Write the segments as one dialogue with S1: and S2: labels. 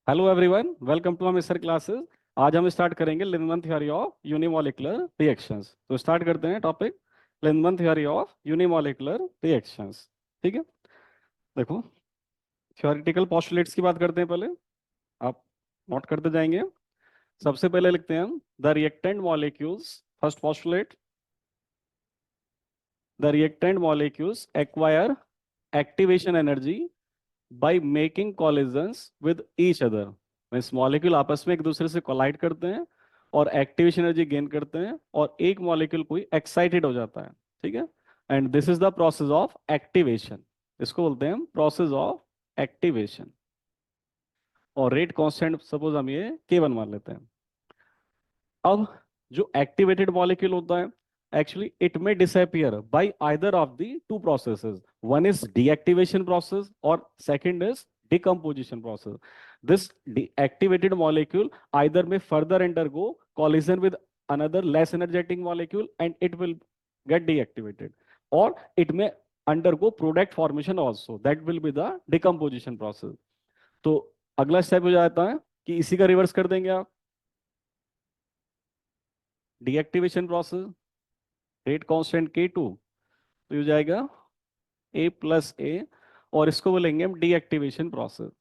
S1: Hello everyone, welcome to mister classes. आज हम start करेंगे Lindemann theory of unimolecular reactions. तो स्टार्ट करते हैं topic Lindemann theory of unimolecular reactions. ठीक है, देखो थ्योरेटिकल पोस्टुलेट्स की बात करते हैं पहले। आप नोट करते जाएंगे। सबसे पहले लिखते हैं हम the reactant molecules. First postulate, the reactant molecules acquire activation energy by making collisions with each other. Means molecule आपस में एक दूसरे से कोलाइड करते हैं और एक्टिवेशन एनर्जी गेन करते हैं, और एक मॉलिक्यूल कोई एक्साइटेड हो जाता है। ठीक है, and this is the process of activation. इसको बोलते हैं हम प्रोसेस ऑफ एक्टिवेशन। और रेट कांस्टेंट सपोज हम ये K1 मान लेते हैं। अब जो एक्टिवेटेड मॉलिक्यूल होता है, एक्चुअली इट में disappear by either of the two processes. One is deactivation process और second is decomposition process. This deactivated molecule either may further undergo collision with another less energetic molecule and it will get deactivated, or it may undergo product formation also, that will be the decomposition process. तो अगला step हो जाता है कि इसी का reverse कर देंगे आप। Deactivation process, rate constant K2, तो ये हो जाएगा A+A, और इसको बोलेंगे हम डीएक्टिवेशन प्रोसेस,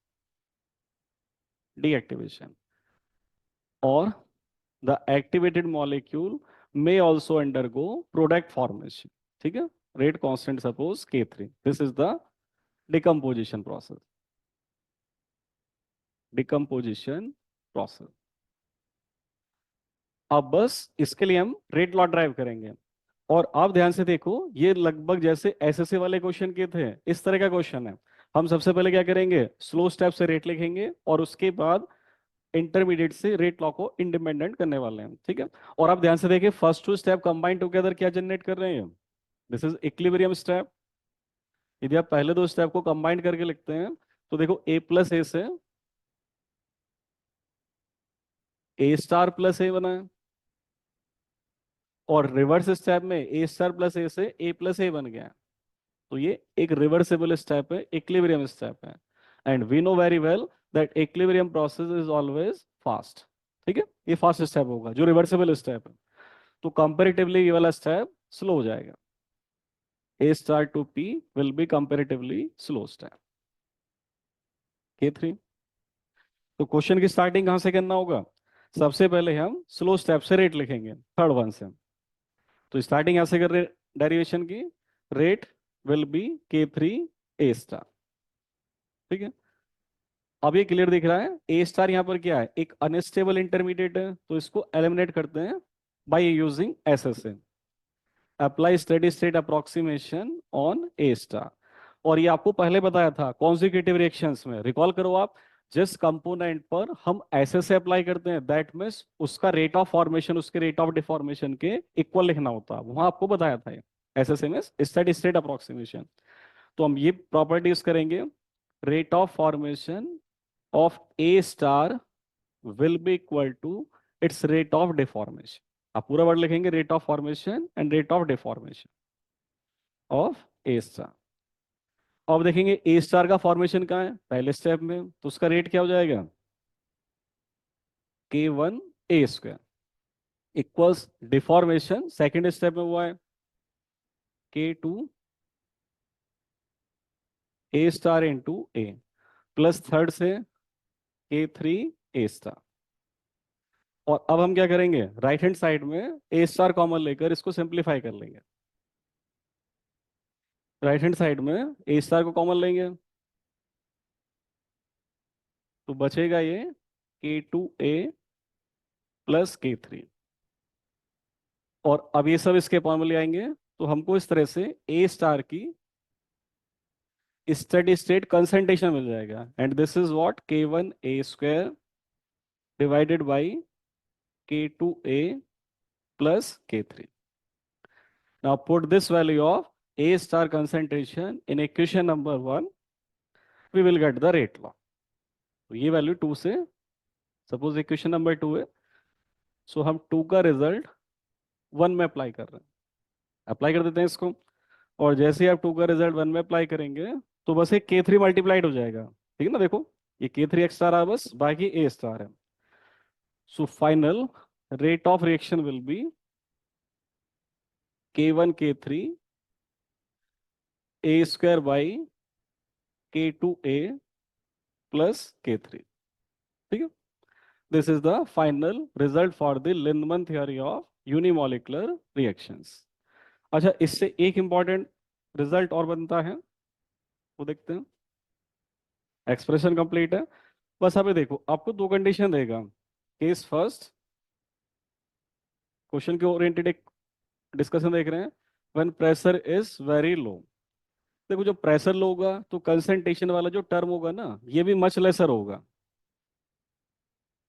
S1: डीएक्टिवेशन। और the activated molecule may also undergo product formation। ठीक है, rate constant suppose K3, this is the decomposition process, decomposition process. अब बस इसके लिए हम रेट लॉ ड्राइव करेंगे। और आप ध्यान से देखो, ये लगभग जैसे एसएससी वाले क्वेश्चन के थे, इस तरह का क्वेश्चन है। हम सबसे पहले क्या करेंगे, स्लो स्टेप से रेट लिखेंगे और उसके बाद इंटरमीडिएट से रेट लॉ को इंडिपेंडेंट करने वाले हैं। ठीक है, और आप ध्यान से देखिए, first two step combine together क्या जनरेट कर रहे हैं, दिस इज इक्विलिब्रियम स्टेप। यदि आप पहले दो स्टेप को कंबाइन करके लिखते हैं तो देखो A+A से A*+A बना है, और रिवर्स स्टेप में A*+A से A+A बन गया है। तो ये एक रिवर्सिबल स्टेप है, इक्विलिब्रियम स्टेप है। And we know very well that equilibrium process is always fast. ठीक है, ये फास्ट स्टेप होगा जो रिवर्सिबल स्टेप है। तो कंपेरेटिवली ये वाला स्टेप स्लो हो जाएगा। A*to P will be comparatively slow step, K3। तो क्वेश्चन की स्टार्टिंग कहां से करना होगा, सबसे पहले हम स्लो स्टेप से रेट लिखेंगे, थर्ड वन से। तो स्टार्टिंग यहां से कर रहे डेरिवेशन की, रेट विल बी K3A*। ठीक है, अब ये क्लियर दिख रहा है। A* यहाँ पर क्या है, एक अनस्टेबल इंटरमीडिएट है, तो इसको एलिमिनेट करते हैं by using SSA, apply steady state approximation on A*। और ये आपको पहले बताया था कॉन्जिक्यूटिव रिएक्शंस में, रिकॉल करो आप। जिस कंपोनेंट पर हम SSA अप्लाई करते हैं, दैट मीन्स उसका रेट ऑफ फॉर्मेशन उसके रेट ऑफ डिफॉर्मेशन के इक्वल लिखना होता है, वहां आपको बताया था ये। SSA means steady state approximation. तो हम ये प्रॉपर्टी यूज करेंगे, rate of formation of A* will be equal to its rate of deformation। आप पूरा वर्ड लिखेंगे, rate of formation and rate of deformation of A*। अब देखेंगे A* का फॉर्मेशन कहाँ है, पहले स्टेप में, तो उसका रेट क्या हो जाएगा, K1A² equals deformation second step में हुआ है K2A* into A, plus third से K3A*। और अब हम क्या करेंगे, राइट हैंड साइड में A* कॉमन लेकर इसको सिंप्लीफाई कर लेंगे। राइट हैंड साइड में A* को कॉमन लेंगे तो बचेगा ये K2A+K3। और अब ये सब इसके फॉर्मूले आएंगे, तो हमको इस तरह से A* की स्टेडी स्टेट कंसंट्रेशन मिल जाएगा, and this is what K1A² divided by K2A+K3। Now put this value of A* concentration in equation number 1, we will get the rate law। तो ये वैल्यू 2 से, सपोज इक्वेशन नंबर 2 है, सो हम 2 का result 1 में apply कर रहे हैं, अप्लाई कर देते हैं इसको। और जैसे ही आप 2 का रिजल्ट 1 में अप्लाई करेंगे तो बस एक K3 मल्टीप्लाइड हो जाएगा। ठीक है ना, देखो ये K3 एक्स स्टार है बस, बाकी A स्टार है। So final rate of reaction will be K1 K3 A square by K2 A plus K3। ठीक है, this is the final result for the Lindeman theory of unimolecular reactions. अच्छा, इससे एक important result और बनता है, वो देखते हैं। एक्सप्रेशन कंप्लीट है। बस अभी देखो, आपको दो कंडीशन देगा। केस फर्स्ट, क्वेश्चन के ओरिएंटेड एक डिस्कशन देख रहे हैं। When pressure is very low, देखो जो प्रेशर लो होगा तो कंसंट्रेशन वाला जो टर्म होगा ना, ये भी मच लेसर होगा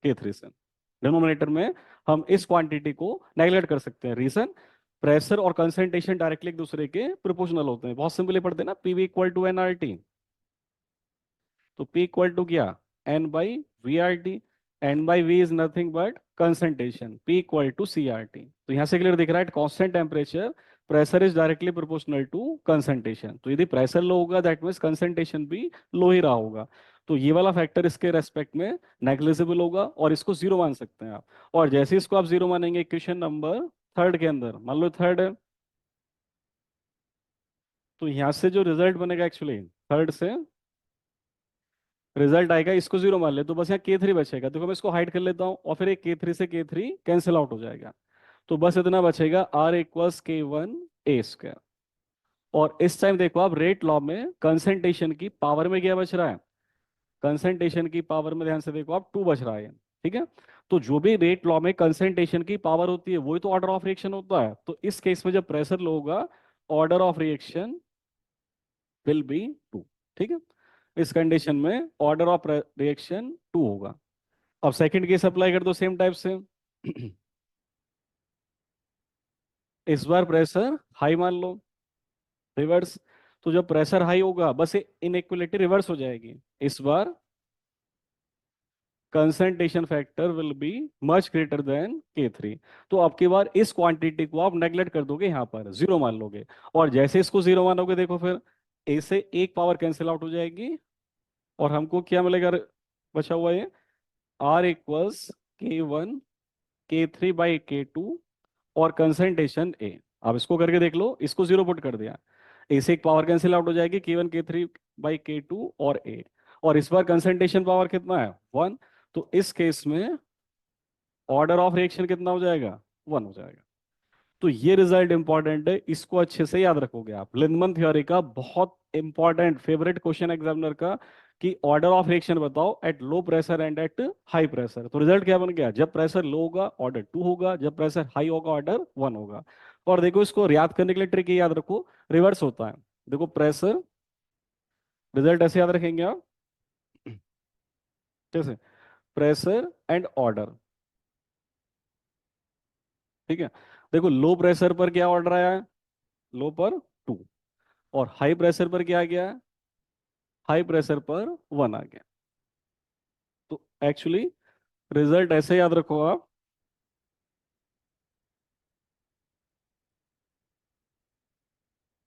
S1: K3 से। डिनोमिनेटर में हम इस क्वांटिटी को नेगलेक्ट कर सकते हैं। रीजन, प्रेशर और कंसंट्रेशन डायरेक्टली एक दूसरे के प्रोपोर्शनल होते हैं। बहुत सिंपली पढ़ते हैं ना, पीवी इक्वल टू एनआरटी। तो P इक्वल टू क्या, N by V R T. N by V is nothing but concentration, P equal to C R T. तो यहाँ से क्लियर दिख रहा है, constant temperature pressure is directly proportional to concentration. तो यदि प्रेशर लो होगा दैट मीन्स कंसंट्रेशन भी लो ही रहा होगा। तो ये वाला फैक्टर इसके रेस्पेक्ट में नेग्लिजिबल होगा और इसको जीरो मान सकते हैं आप। और जैसे इसको आप जीरो मानेंगे इक्वेशन नंबर थर्ड के अंदर, मान लो थर्ड है, तो यहाँ से जो रिजल्ट बनेगा एक्चुअली थर्ड से रिजल्ट आएगा, इसको जीरो मान ले तो बस यहाँ K3 बचेगा। देखो मैं इसको हाइड कर लेता हूँ और फिर एक K3 से K3 कैंसिल आउट हो जाएगा। तो बस इतना बचेगा R equals K1 A square. और इस टाइम देखो आप रेट लॉ में कंसंट्रेशन की पावर में क्या बच रहा है, कंसंट्रेशन की पावर में ध्यान से देखो आप 2 बच रहा है। ठीक है, तो जो भी रेट लॉ में कंसंट्रेशन की पावर होती है वही तो ऑर्डर ऑफ रिएक्शन होता है। तो इस केस में जब प्रेशर लो होगा, order of reaction will be 2। ठीक है, इस कंडीशन में ऑर्डर ऑफ रिएक्शन 2 होगा। अब सेकंड केस अप्लाई कर दो सेम टाइप से। इस बार प्रेशर हाई मान लो, रिवर्स। तो जब प्रेशर हाई होगा बस इनइक्वलिटी रिवर्स हो जाएगी। इस बार concentration factor will be much greater than K3। तो अब की बार इस क्वांटिटी को आप नेगलेक्ट कर दोगे, यहाँ पर जीरो मान लोगे। और जैसे इसको जीरो मानोगे देखो फिर ए से एक पावर कैंसिल आउट हो जाएगी और हमको क्या मिलेगा, बचा हुआ है R equals K1 K3 by K2 और कंसंट्रेशन ए। अब इसको करके देख लो, इसको जीरो पुट कर दिया, ए से एक पावर कैंसिल आउट हो जाएगी K1 K3 बाई K2 और ए। और इस बार कंसंट्रेशन पावर कितना है, 1। तो इस केस में ऑर्डर ऑफ रिएक्शन कितना हो जाएगा, 1 हो जाएगा। तो ये रिजल्ट इंपॉर्टेंट है, इसको अच्छे से याद रखोगे आप। लिंडमैन थ्योरी का बहुत इंपॉर्टेंट फेवरेट क्वेश्चन एग्जामिनर का, कि ऑर्डर ऑफ रिएक्शन बताओ at low pressure and at high pressure. तो रिजल्ट क्या बन गया, जब प्रेशर लो होगा ऑर्डर 2 होगा, जब प्रेशर हाई होगा ऑर्डर 1 होगा। और देखो इसको याद करने के लिए ट्रिक याद रखो, रिवर्स होता है। देखो प्रेशर, रिजल्ट ऐसे याद रखेंगे आप, जैसे प्रेशर एंड ऑर्डर। ठीक है, देखो लो प्रेशर पर क्या ऑर्डर आया है, लो पर 2। और हाई प्रेशर पर क्या आ गया, हाई प्रेशर पर 1 आ गया। तो एक्चुअली रिजल्ट ऐसे याद रखो आप,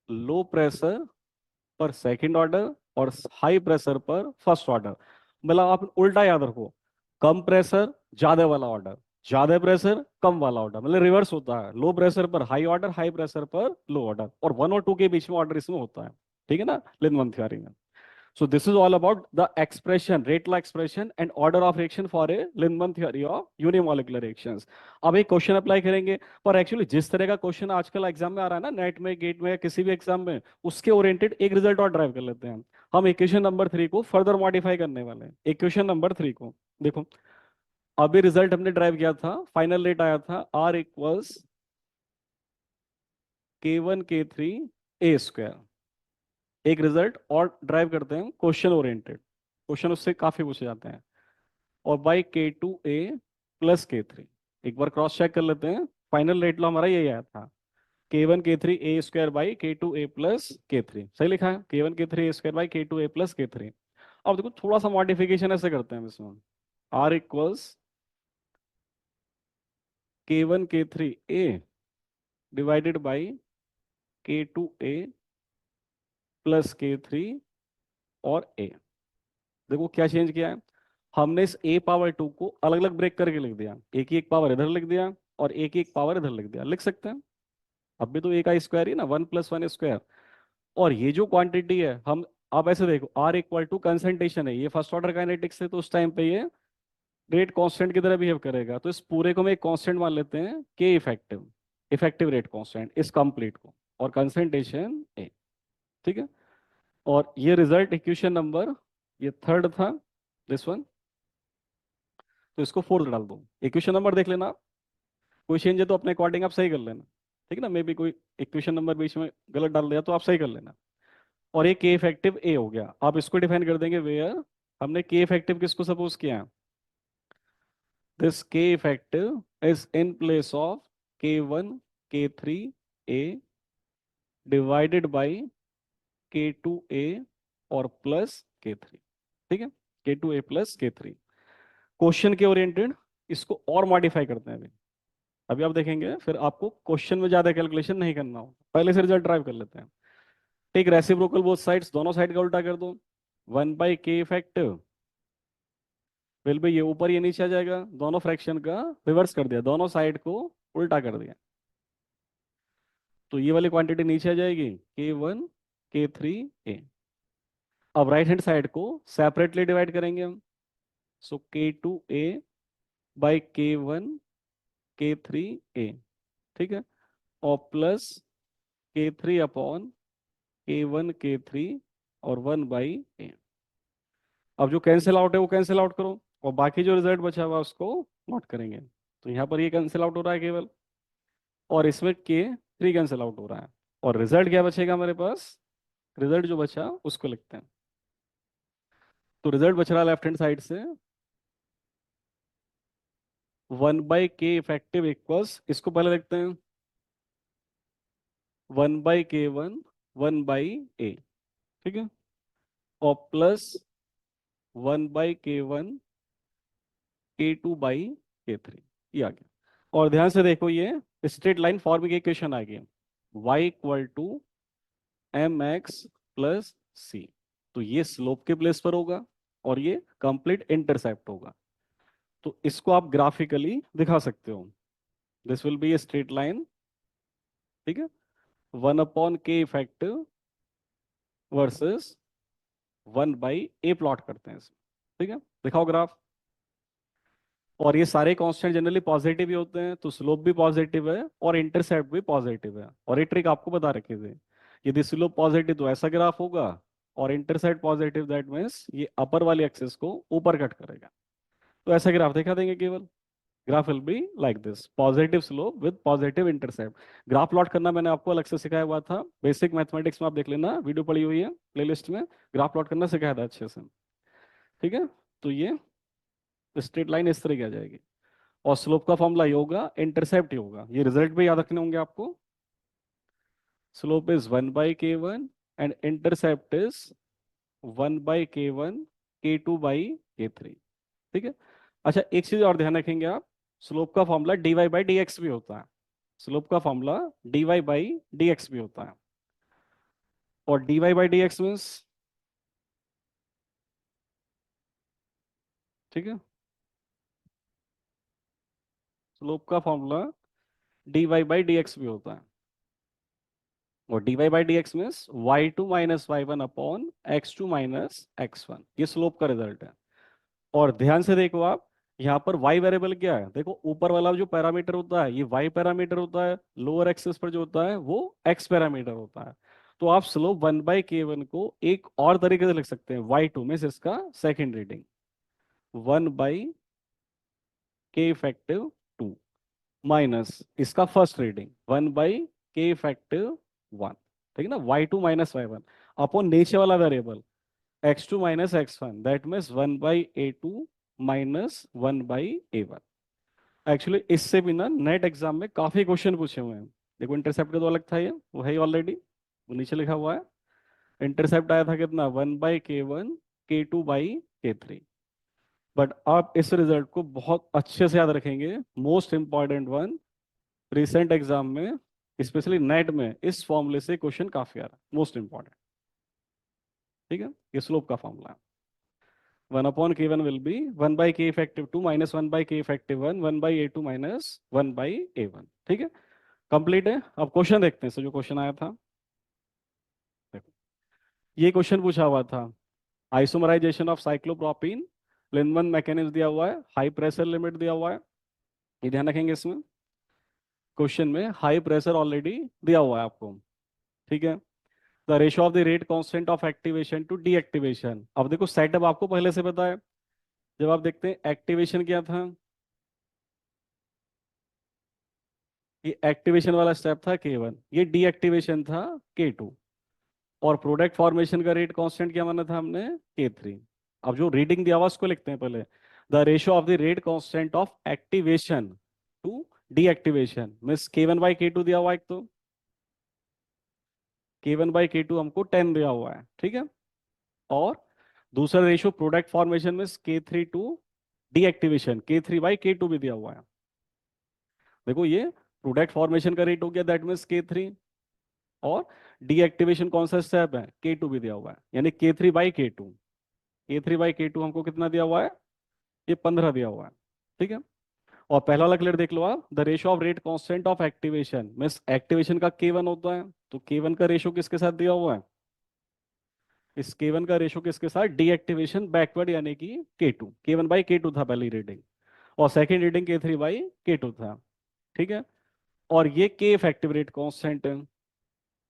S1: लो प्रेशर पर सेकंड ऑर्डर और हाई प्रेशर पर फर्स्ट ऑर्डर। मतलब आप उल्टा याद रखो, कम प्रेशर ज्यादा वाला ऑर्डर, ज्यादा प्रेशर कम वाला ऑर्डर, मतलब रिवर्स होता है। लो प्रेशर पर हाई ऑर्डर, हाई प्रेशर पर लो ऑर्डर, और 1 और 2 के बीच में ऑर्डर इसमें होता है। ठीक है ना, लिंडमैन थ्योरी में। So this is all about the expression, rate law expression and order of reaction for a Lindemann theory of unimolecular reactions. अब एक क्वेश्चन अप्लाई करेंगे, पर एक्चुअली जिस तरह का क्वेश्चन आजकल एग्जाम में आ रहा है ना, नेट में, गेट में, या किसी भी एग्जाम में, उसके ओरिएंटेड एक रिजल्ट और ड्राइव कर लेते हैं। हम इक्वेशन नंबर 3 को फर्दर मॉडिफाई करने वाले हैं। इक्वेशन नंबर 3 को देखो, अभी रिजल्ट हमने ड्राइव किया था, फाइनल रेट आया था R equals K1 K3 A square. एक रिजल्ट और ड्राइव करते हैं क्वेश्चन ओरिएंटेड, क्वेश्चन उससे काफी पूछे जाते हैं। और बाई K2A प्लस K3, एक बार क्रॉस चेक कर लेते हैं। फाइनल रेट लो हमारा यही आया था, K1 K3 A square by K2A plus K3। सही लिखा है, K1 K3 A square by K2A plus K3। अब देखो थोड़ा सा मॉडिफिकेशन ऐसे करते हैं इसमें, R equals K1 K3 A divided by K2A plus K3 और A। देखो क्या चेंज किया है, हमने इस a पावर 2 को अलग अलग ब्रेक करके लिख दिया, एक ही एक पावर इधर लिख दिया और एक ही एक पावर इधर लिख दिया, लिख सकते हैं। अब भी तो a का स्क्वायर ही ना, 1 + 1 स्क्वायर। और ये जो क्वांटिटी है हम, आप ऐसे देखो R इक्वल टू कंसंट्रेशन है, ये फर्स्ट ऑर्डर काइनेटिक्स है, तो उस टाइम पे ये रेट कांस्टेंट की तरह बिहेव करेगा, तो इस पूरे को हम एक कांस्टेंट मान लेते हैं के इफेक्टिव, इफेक्टिव रेट कांस्टेंट इस कंप्लीट को, और कंसंट्रेशन ए। ठीक है, और ये रिजल्ट इक्वेशन नंबर, ये थर्ड था दिस वन, तो इसको फोर्थ डाल दो। इक्वेशन नंबर देख लेना आप, कोई चेंज है तो अपने अकॉर्डिंग आप सही कर लेना। ठीक है ना, मे बी कोई इक्वेशन नंबर बीच में गलत डाल दिया तो आप सही कर लेना। और ये के इफेक्टिव ए हो गया, आप इसको डिफाइन कर देंगे वेयर, हमने के इफेक्टिव किसको सपोज किया, दिस के effective is in place of k1 k3 a divided by k2 a और प्लस k3। ठीक है, k2 a plus k3, question के ओरिएंटेड इसको और मॉडिफाई करते हैं अभी। अभी आप देखेंगे फिर आपको क्वेश्चन में ज्यादा कैलकुलेशन नहीं करना हो, पहले से रिजल्ट ड्राइव कर लेते हैं। टेक रेसिप्रोकल बोथ साइड्स, दोनों साइड का उल्टा कर दो, 1/k इफेक्टिव विल बी, ये ऊपर ये नीचे आ जाएगा, दोनों फ्रैक्शन का रिवर्स कर दिया, दोनों साइड को उल्टा कर दिया, तो ये वाली क्वांटिटी नीचे आ जाएगी k1 k3 a। अब राइट हैंड साइड को सेपरेटली डिवाइड करेंगे हम, सो k2a/k1 k3a। ठीक है, और प्लस k3/k1 k3 और 1/a। अब जो कैंसिल आउट है वो कैंसिल आउट करो, और बाकी जो रिजल्ट बचा हुआ उसको नोट करेंगे, तो यहाँ पर ये कैंसिल आउट हो रहा है केवल, और इसमें k3 कैंसिल आउट हो रहा है, और रिजल्ट क्या बचेगा हमारे पास, रिजल्ट जो बचा उसको लिखते हैं। तो रिजल्ट बच रहा लेफ्ट हैंड साइड से 1/k इफेक्टिव इक्वल्स, इसको पहले लिखते हैं 1/k1 1/a। ठीक है, और प्लस 1/k1 k2/k3, ये आ गया। और ध्यान से देखो, ये स्ट्रेट लाइन फॉर्म की इक्वेशन आ गई, y equal to mx + c। तो ये स्लोप के प्लेस पर होगा और ये कंप्लीट इंटरसेप्ट होगा, तो इसको आप ग्राफिकली दिखा सकते हो, this will be a straight line. ठीक है, 1/k effective versus 1/a plot करते हैं इसमें। ठीक है, दिखाओ ग्राफ। और ये सारे कांस्टेंट जनरली पॉजिटिव ही होते हैं, तो स्लोप भी पॉजिटिव है और इंटरसेप्ट भी पॉजिटिव है, और ये ट्रिक आपको बता रखे थे, यदि स्लोप पॉजिटिव तो ऐसा ग्राफ होगा, और इंटरसेप्ट पॉजिटिव दैट मीन्स ये अपर वाली एक्सिस को ऊपर कट करेगा, तो ऐसा ग्राफ दिखा देंगे केवल। Graph will be like this, positive slope with positive intercept. Graph plot करना मैंने आपको अलग से सिखाया हुआ था, बेसिक मैथमेटिक्स में आप देख लेना, वीडियो पड़ी हुई है प्लेलिस्ट में, ग्राफ प्लॉट करना सिखाया था अच्छे से। ठीक है, तो ये स्ट्रेट लाइन इस तरह की आ जाएगी, और स्लोप का फॉर्मूला ये होगा, इंटरसेप्ट ही होगा, ये रिजल्ट भी याद रखने होंगे आपको। Slope is 1/k1 and intercept is 1/k1 k2/k3। ठीक है, अच्छा एक चीज और ध्यान रखेंगे आप, स्लोप का फॉर्मूला dy/dx भी होता है, स्लोप का फॉर्मूला dy/dx भी होता है, और dy/dx मीन्स, ठीक है, स्लोप का फॉर्मूला dy/dx भी होता है, और dy/dx means y2 - y1/x2 - x1, ये स्लोप का रिजल्ट है। और ध्यान से देखो आप, यहाँ पर y वेरिएबल क्या है, देखो ऊपर वाला जो पैरामीटर होता है ये y पैरामीटर होता है, लोअर एक्सिस पर जो होता है वो x पैरामीटर होता है। तो आप स्लोप 1/k1 को एक और तरीके से लिख सकते हैं, y2 में से इसका second reading 1/k effective 2 minus इसका फर्स्ट रीडिंग 1/k इफेक्टिव 1। ठीक है ना, y2 - y1 अपॉन नीचे वाला variable x2 - x1, that means 1/a2 - 1/a1। Actually इससे भी ना नेट एग्जाम में काफी क्वेश्चन पूछे हुए हैं। देखो इंटरसेप्ट का तो अलग था, ये वो है ऑलरेडी, वो नीचे लिखा हुआ है। इंटरसेप्ट आया था कितना, 1/k1 k2/k3। बट आप इस रिजल्ट को बहुत अच्छे से याद रखेंगे, most important one, recent exam में स्पेशली नेट में इस फॉर्मूले से क्वेश्चन काफी आ रहा है, मोस्ट इंपॉर्टेंट। ठीक है, ये स्लोप का फॉर्मूला है। 1/k1 will be 1/k effective 2 minus 1/k effective 1, 1/a2 minus 1/a1। ठीक है, कंप्लीट है। अब क्वेश्चन देखते हैं। जो क्वेश्चन आया था, देखो ये क्वेश्चन पूछा हुआ था, आइसोमराइजेशन ऑफ साइक्लोप्रोपीन, लिनवन मैकेनिज्म दिया हुआ है, हाई प्रेशर लिमिट दिया हुआ है। ये ध्यान रखेंगे, इसमें क्वेश्चन में हाई प्रेशर ऑलरेडी दिया हुआ है आपको। ठीक है, the ratio of the rate constant of activation to deactivation. अब देखो सेटअप आपको पहले से पता है। जब आप देखते हैं एक्टिवेशन क्या था, ये एक्टिवेशन वाला स्टेप था K1, ये डीएक्टिवेशन था K2, और प्रोडक्ट फॉर्मेशन का रेट कांस्टेंट क्या माना था हमने, K3। अब जो रीडिंग दिया हुआ उसको लिखते हैं पहले। The ratio of the rate constant of activation to deactivation means K1/K2 दिया हुआ है एक तो, K1/K2 हमको 10 दिया हुआ है। ठीक है, और दूसरा रेशियो प्रोडक्ट फॉर्मेशन में K3 टू डीएक्टिवेशन K3/K2 भी दिया हुआ है। देखो ये प्रोडक्ट फॉर्मेशन का रेट हो गया, दैट मीन्स K3, और डीएक्टिवेशन कौन सा स्टेप है, K2 भी दिया हुआ है, यानी K3/K2। K3/K2 हमको कितना दिया हुआ है, ये 15 दिया हुआ है। ठीक है, और पहला वाला क्लियर देख लो आप, the ratio of rate constant of activation means activation का K1 होता है, तो K1 का रेशियो किसके साथ दिया हुआ है, इस K1 का रेशियो किसके साथ, डीएक्टिवेशन बैकवर्ड यानी कि K2। K1/K2 था पहली रीडिंग, और सेकंड रीडिंग K3/K2 था। ठीक है, और ये K इफेक्टिव रेट कांस्टेंट है,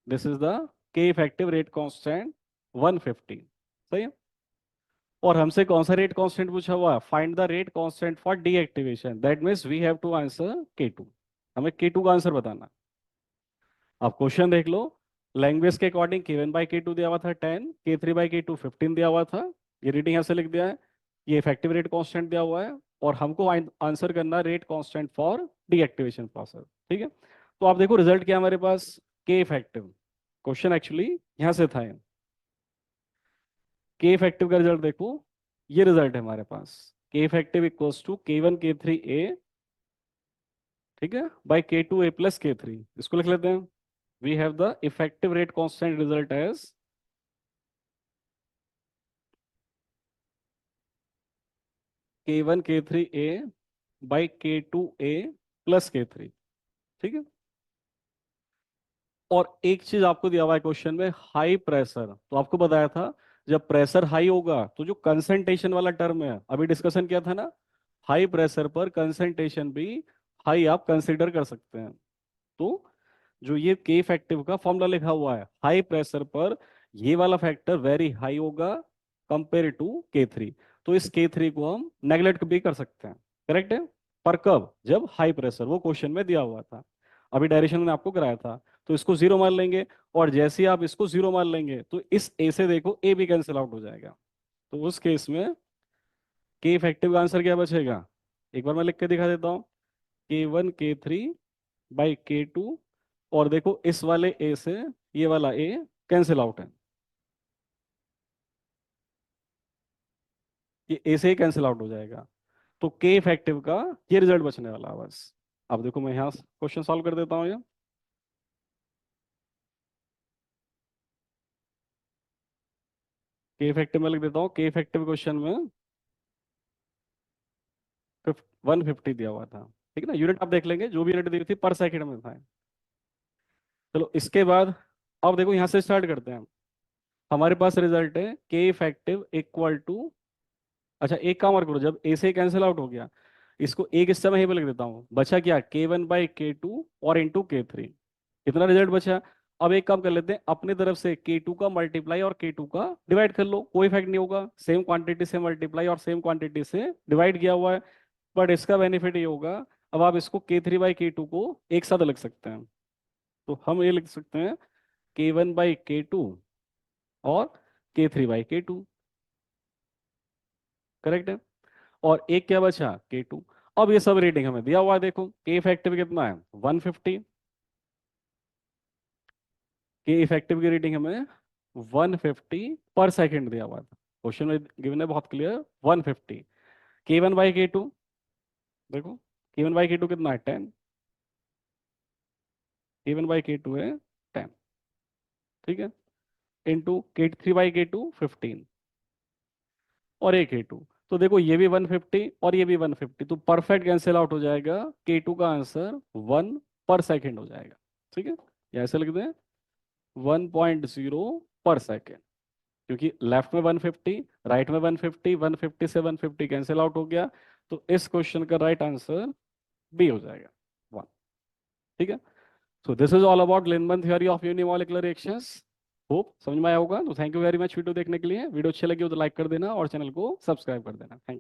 S1: this is the K effective rate constant 150। सही है, और हमसे कौन सा रेट कांस्टेंट पूछा हुआ, find the rate constant for deactivation, that means we have to answer K2। हमें K2 का आंसर बताना। आप क्वेश्चन देख लो, लैंग्वेज के अकॉर्डिंग K1/K2 दिया हुआ था 10, K3/K2 15 दिया हुआ था। ये रीडिंग ऐसे लिख दिया है, ये इफेक्टिव रेट कांस्टेंट दिया हुआ है, और हमको आंसर करना rate constant for deactivation process. ठीक है, तो आप देखो रिजल्ट क्या है हमारे पास, के इफेक्टिव। क्वेश्चन एक्चुअली यहाँ से था, के इफेक्टिव का रिजल्ट देखो, ये रिजल्ट है हमारे पास, के इफेक्टिव इक्वल्स टू K1/K3A, ठीक है, बाई K2A+K3। इसको लिख लेते हैं, we have the effective rate constant result as K1/K3A by K2A+K3। ठीक है, और एक चीज आपको दिया हुआ है क्वेश्चन में, हाई प्रेशर, तो आपको बताया था जब प्रेशर हाई होगा तो जो कंसंट्रेशन वाला टर्म है, अभी डिस्कशन किया था ना, हाई प्रेशर पर कंसंट्रेशन भी हाई आप कंसिडर कर सकते हैं। तो जो ये के फैक्टिव का फॉर्मूला लिखा हुआ है, हाई प्रेशर पर ये वाला फैक्टर वेरी हाई होगा कंपेयर टू K3, तो इस K3 को हम नेग्लेक्ट भी कर सकते हैं। करेक्ट है, पर कब, जब हाई प्रेशर, वो क्वेश्चन में दिया हुआ था, अभी डायरेक्शन में आपको कराया था। तो इसको जीरो मान लेंगे, और जैसे ही आप इसको जीरो मान लेंगे तो इस ए से देखो ए भी कैंसिल आउट हो जाएगा। तो उस केस में के इफेक्टिव का आंसर क्या बचेगा, एक बार मैं लिख के दिखा देता हूँ, K1/K3/K2, और देखो इस वाले ए से ये वाला ए कैंसिल आउट है, ये ए से ही कैंसिल आउट हो जाएगा। तो के इफेक्टिव का ये रिजल्ट बचने वाला है बस। अब देखो मैं यहाँ क्वेश्चन सॉल्व कर देता हूँ। ये के इफेक्टिव में लिख देता हूँ, के इफेक्टिव क्वेश्चन में 150 दिया हुआ था। ठीक है ना, यूनिट आप देख लेंगे, जो भी यूनिट दी थी पर सेकंड में था। चलो इसके बाद अब देखो यहाँ से स्टार्ट करते हैं। हमारे पास रिजल्ट है के इफेक्टिव इक्वल टू, अच्छा एक काम और करो, जब ए से कैंसिल आउट हो गया, इसको एक हिस्सा में ही पे लिख देता हूँ, बचा क्या, K1/K2 और इंटू K3, कितना रिजल्ट बचा। अब एक काम कर लेते हैं, अपने तरफ से K2 का मल्टीप्लाई और K2 का डिवाइड कर लो, कोई इफेक्ट नहीं होगा, सेम क्वांटिटी से मल्टीप्लाई और सेम क्वांटिटी से डिवाइड किया हुआ है। बट इसका बेनिफिट ये होगा, अब आप इसको K3/K2 को एक साथ लिख सकते हैं, तो हम ये लिख सकते हैं K1/K2 और K3/K2। करेक्ट है, और एक क्या बचा, K2। अब ये सब रेटिंग हमें दिया हुआ है, देखो के इफेक्टिव कितना है 150, के इफेक्टिव की रेटिंग हमें 150 पर सेकंड दिया हुआ था, क्वेश्चन में गिवन है बहुत क्लियर 150। K1/K2 देखो, K1/K2 कितना है 10, K1/K2 है 10, ठीक है, इंटू K3/K2 15, और एक K2। तो देखो ये भी 150 और ये भी 150, तो परफेक्ट कैंसिल आउट हो जाएगा। K2 का आंसर 1 पर सेकेंड हो जाएगा। ठीक है, या ऐसे लिख दें 1.0 पर सेकेंड, क्योंकि लेफ्ट में 150, राइट में 150, 150 से 150 कैंसिल आउट हो गया। तो इस क्वेश्चन का राइट आंसर बी हो जाएगा, 1। ठीक है, so this is all about Lindemann theory of unimolecular reactions. Hope समझ में आया होगा। तो thank you very much video देखने के लिए। वीडियो अच्छी लगी हो तो लाइक कर देना और चैनल को सब्सक्राइब कर देना। Thank you.